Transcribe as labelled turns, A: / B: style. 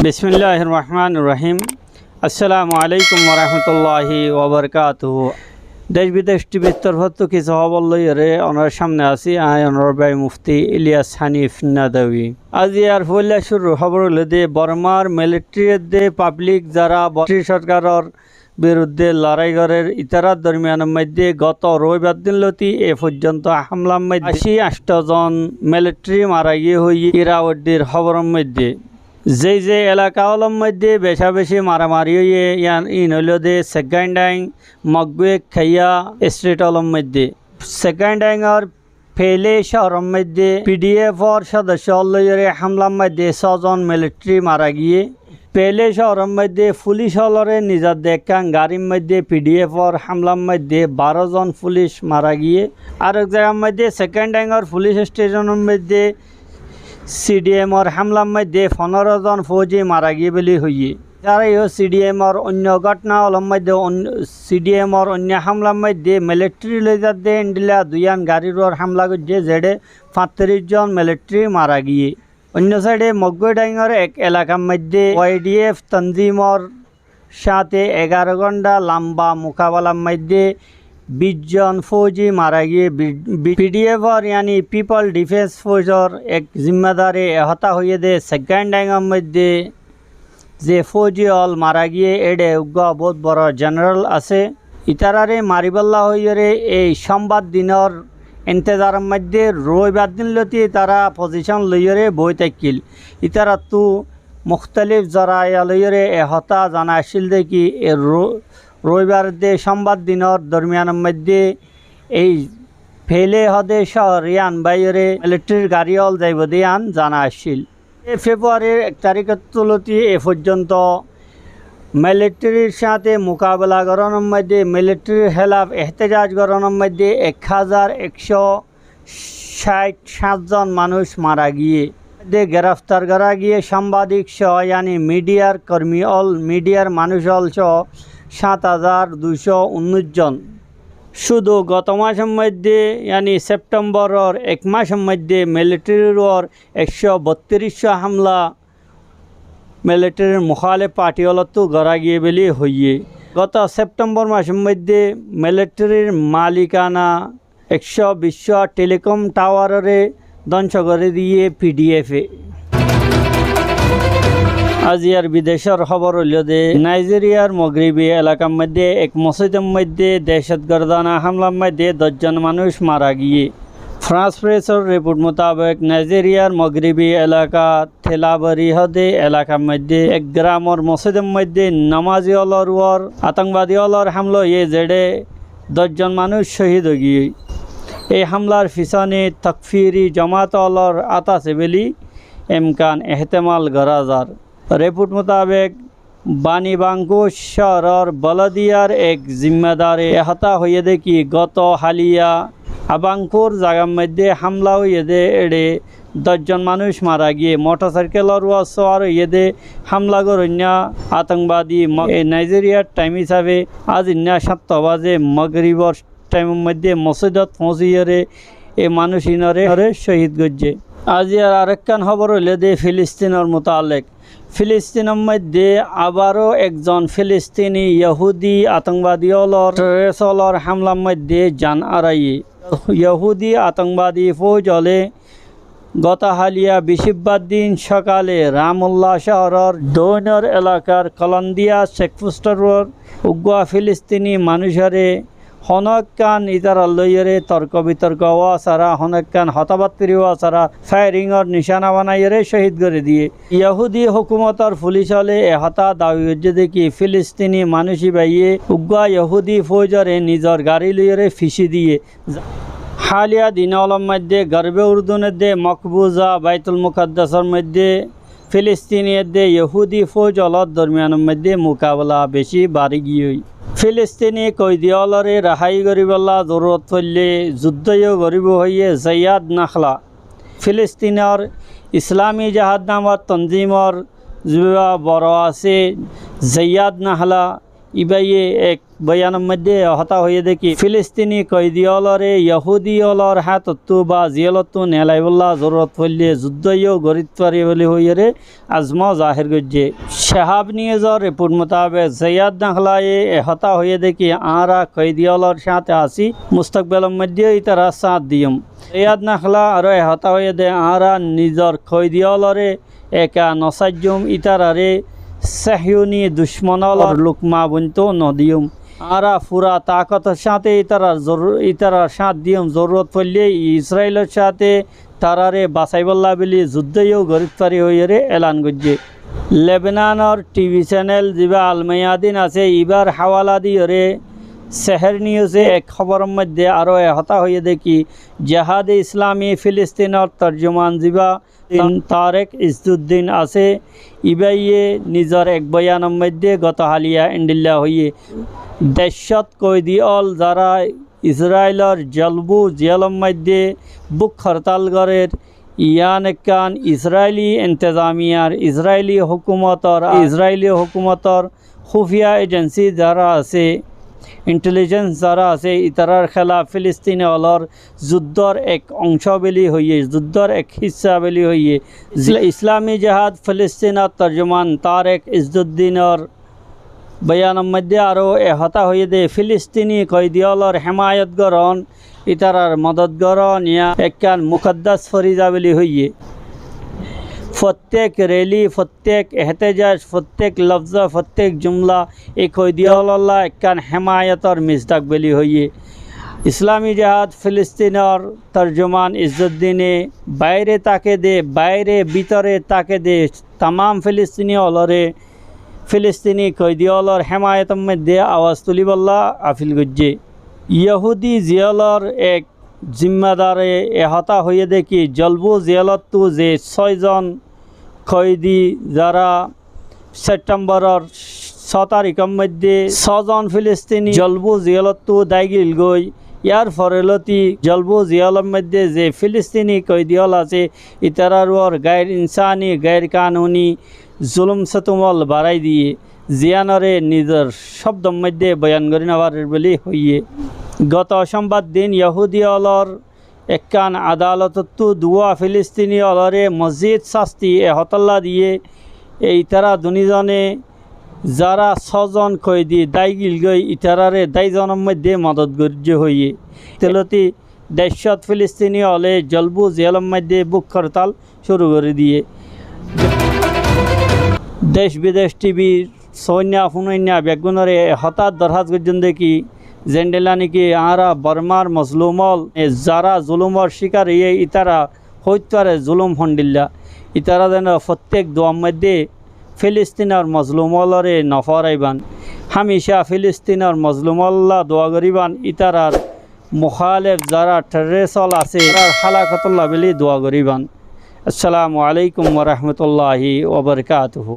A: বিসমিল্লাহির রহমানির রহিম। আসসালামু আলাইকুম ওরহমতুল্লাহি ওবরকাতুহু। দেশ বিদেশ টিভির তরফ থেকে কিছু খবর লইরে ওনার সামনে আছি ওনার ভাই মুফতি ইলিয়াস হানিফ নাদবি। আজ ইয়ার ফলে শুরু খবর হলো যে বর্মার মিলিটারির দে পাবলিক যারা ব্রিটিশ সরকারের বিরুদ্ধে লড়াই করার ইতারার দরমিয়ানের মধ্যে গত রবিবার দিন লতি এ পর্যন্ত হামলার মধ্যে 88 জন মিলিটারি মারা গিয়ে হয়ে ইরাওয়ার্ডির খবরের মধ্যে যে এলাকাগুলোর মধ্যে বেশা বেশি মারামারি হয়ে ইন হইল যে সেকেন্ড ডাইং মকবেক খাইয়া স্ট্রিটগুলোর মধ্যে সেকেন্ড ডাইংয়ের ফেলে শহরের মধ্যে পিডিএফর সদস্য লইরে হামলার মধ্যে 6 জন মিলিটারি মারা গিয়ে পেলে শহরের মধ্যে পুলিশ হলরে নিজের দেখান গাড়ির মধ্যে পিডিএফর হামলার মধ্যে 12 জন পুলিশ মারা গিয়ে আরেক জায়গার মধ্যে সেকেন্ড ডাইংয়ের পুলিশ স্টেশনের মধ্যে সিডিএমর হামলার মধ্যে 15 জন ফৌজি মারা গিয়ে বলে হইয়ে যারা সিডিএমর অন্য ঘটনা হলের মধ্যে সিডিএমর অন্য হামলার মধ্যে মিলিটারি লেজার দিয়ে ইন্ডিয়া দুইয়ান গাড়ির হামলা করছে যেডে 35 জন মিলিটারি মারা গিয়ে অন্য সাইডে মকবেডাইঙের এক এলাকার মধ্যে ওয়াইডিএফ তনজিমর সাথে 11 ঘন্টা লম্বা মোকাবেলার মধ্যে 20 জন ফৌজি মারা গিয়ে পিডিএফর यानी পিপল ডিফেন্স ফোর্সর এক জিম্মেদারে হতা হয়ে দে সেকেন্ড ডাইঙের মধ্যে যে ফৌজি হল মারা গিয়ে এডে উগ্র বহুত বড় জেনারেল আছে ইতারারে মারিবাল্লা হইরে এই সোমবার দিনের ইন্তজারের মধ্যে রবিবার দিন লতি তারা পজিশন লইরে বই থাকিল ইতারা তো মুখতালিফ জরায়া লইরে হতা জানা আসছিল দেখি রবিবার দে সোমবার দিনের দরমিয়ানের মধ্যে এই ফেলে হদে শহর ইয়ান বাইরে মিলিটারির গাড়ি হল যাইব দিয়ান জানা আসছিল ফেব্রুয়ারির 1 তারিখের তুলতি এ পর্যন্ত মিলিটারির সাথে মোকাবেলা করানোর মধ্যে মিলিটারির খেলাফ এহতেজাজ করানোর মধ্যে 1167 জন মানুষ মারা গিয়ে গ্রেফতার করা গিয়ে সাংবাদিক সহ यानी মিডিয়ার কর্মী অল মিডিয়ার মানুষ অল সহ 7219 জন শুধু গত মাসের মধ্যে यानी সেপ্টেম্বরের 1 মাসের মধ্যে মিলিটারির 132 হামলা মিলিটারির মুখালিফ পার্টি হলতো গড়া গিয়ে বলে হইয়ে গত সেপ্টেম্বর মাসের মধ্যে মিলিটারির মালিকানা 120 টেলিকম টাওয়ারে ধ্বংস করে দিয়ে পিডিএফে আজ ইয়ার বিদেশের খবর হইল যে নাইজেরিয়ার মগরিবি এলাকার মধ্যে এক মসজিদের মধ্যে দহশতগর্দানা হামলার মধ্যে 10 জন মানুষ মারা গিয়ে ফ্রান্স প্রেসের রিপোর্ট মোতাবেক নাইজেরিয়ার মগরিবি এলাকা থেলাবারি হদে এলাকার মধ্যে এক গ্রামের মসজিদের মধ্যে নামাজি অলর ওর আতঙ্কবাদী অলর হামলা হয়ে যেডে 10 জন মানুষ শহীদ হয়ে গিয়ে এই হামলার পিছনে তকফিরি জামাত অলর আতাছে বলি এমকান এহতেমাল করা যার রিপোর্ট মোতাবেক বানিবাঙ্কুশ শহরের বলদিয়ার এক জিম্মেদারে হতা হয়ে দেখি গত হালিয়া আবাঙ্কুর জায়গার মধ্যে হামলা হয়ে দে এড়ে 10 জন মানুষ মারা গিয়ে মোটরসাইকেলের সওয়ার হয়ে দে হামলা করন্যা আতঙ্কবাদী নাইজেরিয়ার টাইম হিসাবে আজ 7 বাজে মগরিবর টাইমের মধ্যে মসজিদত পৌঁছিয়ে এ মানুষ ইনরে শহীদ গজ্জে আজ আরেকখান খবর হইলে যে ফিলিস্তিনের মোতালেক ফিলিস্তিনের মধ্যে আবারও একজন ফিলিস্তিনি ইহুদি আতঙ্কবাদী টেররিস্টর হামলার মধ্যে জান আড়াইয়ে ইহুদি আতঙ্কবাদী ফৌজ হলে গত হালিয়া বৃহস্পতিবার দিন সকালে রামুল্লাহ শহরের দৈনর এলাকার কলন্দিয়া চেকপোস্টর উগ্র ফিলিস্তিনি মানুষরে হনকান ইতারা লইরে তর্ক বিতর্ক হওয়া ছাড়া হনকান হতাবাত্রি হওয়া ছাড়া ফায়ারিংয়ের নিশানা বানাইরে শহীদ করে দিয়ে ইহুদি হুকুমতর পুলিশ হলে হতা দাবি হচ্ছে দেখি ফিলিস্তিনি মানুষই বাইয়ে উগ্র ইহুদি ফৌজরে নিজের গাড়ি লইরে ফিসি দিয়ে হালিয়া দিনওয়ালার মধ্যে গর্বে উর্দুনের দে মকবুজা বাইতুল মুকাদ্দাসের মধ্যে ফিলিস্তিনিয়ের দে ইহুদি ফৌজ অলর দরমিয়ানের মধ্যে মোকাবেলা বেশি বাড়ি গিয়ে ফিলিস্তিনি কয়দিওয়ালরে রেহাই করিবলা জরুরত পড়লে যুদ্ধও করিব হইয়ে জয়াদ নাখলা ফিলিস্তিনের ইসলামী জাহাদ নামর তনজিমর যুবা বড় আছে জয়াদ নাহলা ইবাইয়ে এক বয়ানের মধ্যে হতা হয়ে দেখি ফিলিস্তিনি কয়েদিওলরে ইহুদিওলর হাতত্তু বা জিয়ালত্তু নেলাইবুল্লাহ জরুরত হইলে যুদ্ধইও গরিত পারি বলে হইরে আজম জাহির গজ্জে শাহাব নিউজর রিপোর্ট মোতাবেক জয়াদ নাখলায়ে হতা হয়ে দেখি আরা কয়েদিওলর সাথে আসি মুস্তাকবেলের মধ্যে ইতারা সাথ দিয়ম জয়াদ নাখলা আর হতা হয়ে দে আরা নিজর কয়েদিওলরে একা নসাজ্যম ইতারারে সাহিউনি দুশ্মনলর লুকমা বন্ত নদিয়ম আরা ফুরা তাকতের সাথে ইতারার সাথ দিয়ম জরুরত পড়লে ইসরায়েলের সাথে তারারে বাঁচাইবল্লা বলি যুদ্ধও গরিবতারি হইরে এলান গজ্জে লেবাননের টিভি চ্যানেল যা আলমায়াদিন আছে এবার হাওয়ালা দিয়ে সেহের নিউজে এক খবরের মধ্যে আরও হতা হয়ে দেখি জেহাদে ইসলামী ফিলিস্তিনের তর্জমান যা তারেক ইজদুদ্দিন আছে ইবাইয়ে নিজের এক বয়ানের মধ্যে গত হালিয়া ইন্ডিল্লা হইয়ে দেশত কয়েদি অল যারা ইসরায়েলের জলবু জেলের মধ্যে বুক হরতালগরের ইয়ান একান ইসরায়েলি ইন্তজামিয়ার ইসরায়েলি হুকুমতর খুফিয়া এজেন্সি যারা আছে ইন্টেলিজেন্স যারা আছে ইতারার খেলা ফিলিস্তিনে অলর যুদ্ধর এক অংশ বলি হইয়ে যুদ্ধর এক হিস্সা বলি হইয়ে ইসলামী জেহাদ ফিলিস্তিনের তর্জমান তারেক ইজদুদ্দিনের বয়ানের মধ্যে আরও হতা হয়ে দে ফিলিস্তিনি কয়েদিওলর হেমায়ত গরণ ইতারার মদত গরণ ইয়া একখান মুকদ্দাস ফরিজা বলি হইয়ে প্রত্যেক র্যালি প্রত্যেক এহতেজাজ প্রত্যেক লফজ প্রত্যেক জুমলা এই কয়েদিওয়াল্লাহ একখান হেমায়তর মিসদাক বলি হইয়ে ইসলামী জেহাদ ফিলিস্তিনের তর্জমান ইজুদ্দিনে বাইরে তাকে দে বাইরে ভিতরে তাকে দে তামাম ফিলিস্তিনি কয়েদিওয়ালর হেমায়তের মধ্যে আওয়াজ তুলিবল্লা আফিল গজ্জে ইহুদি জিয়ালর এক জিম্মাদারে হতা হয়ে দেখি জলবু জিয়ালতু যে 6 জন কয়েদি যারা সেপ্টেম্বরের 6 তারিখের মধ্যে 6 জন ফিলিস্তিনি জলবু জিয়ালতু দায়গিল গই ইয়ার ফরেলতি জলবু জিয়ালের মধ্যে যে ফিলিস্তিনি কয়েদিওয়াল আছে ইতারার গায়ের ইনসানি গায়ের কানুনি জুলুম সতুমল বাড়াই দিয়ে জিয়ানরে নিজের শব্দের মধ্যে বয়ান করি নেওয়ার বলি হইয়ে গত সোমবার দিন ইহুদিওলর একখান আদালতত দুয়া ফিলিস্তিনি অলরে মসজিদ শাস্তি হতল্লা দিয়ে এই তারা দুজনে যারা 6 জন কয়েদি দায়গিল গই ইতারারে দায়জনের মধ্যে মদত গর্য হইয়ে তেলতি দেশত ফিলিস্তিনি হলে জলবু জেলের মধ্যে বুক হরতাল শুরু করে দিয়ে দেশ বিদেশ টিভির সৈন্য ফুনৈন্যা বেগুনরে হঠাৎ দরহাজ গর্জন দেখি জেন্ডেলা নাকি আরা বর্মার মজলুমল যারা জুলুমর শিকার ইয়ে ইতারা হইতারে জুলুম হন্ডিল্লা ইতারা যেন প্রত্যেক দোয়ার মধ্যে ফিলিস্তিনের মজলুমলরে নফরাইবান হামেশা ফিলিস্তিনের মজলুমল্লা দোয়া করিবান ইতারার মুখালেফ যারা টেররিস্ট আছে তার হালাকতুল্লাহ বলি দোয়া করিবান। আসসালামু আলাইকুম ওয়া রাহমাতুল্লাহি ওয়া বারাকাতুহু।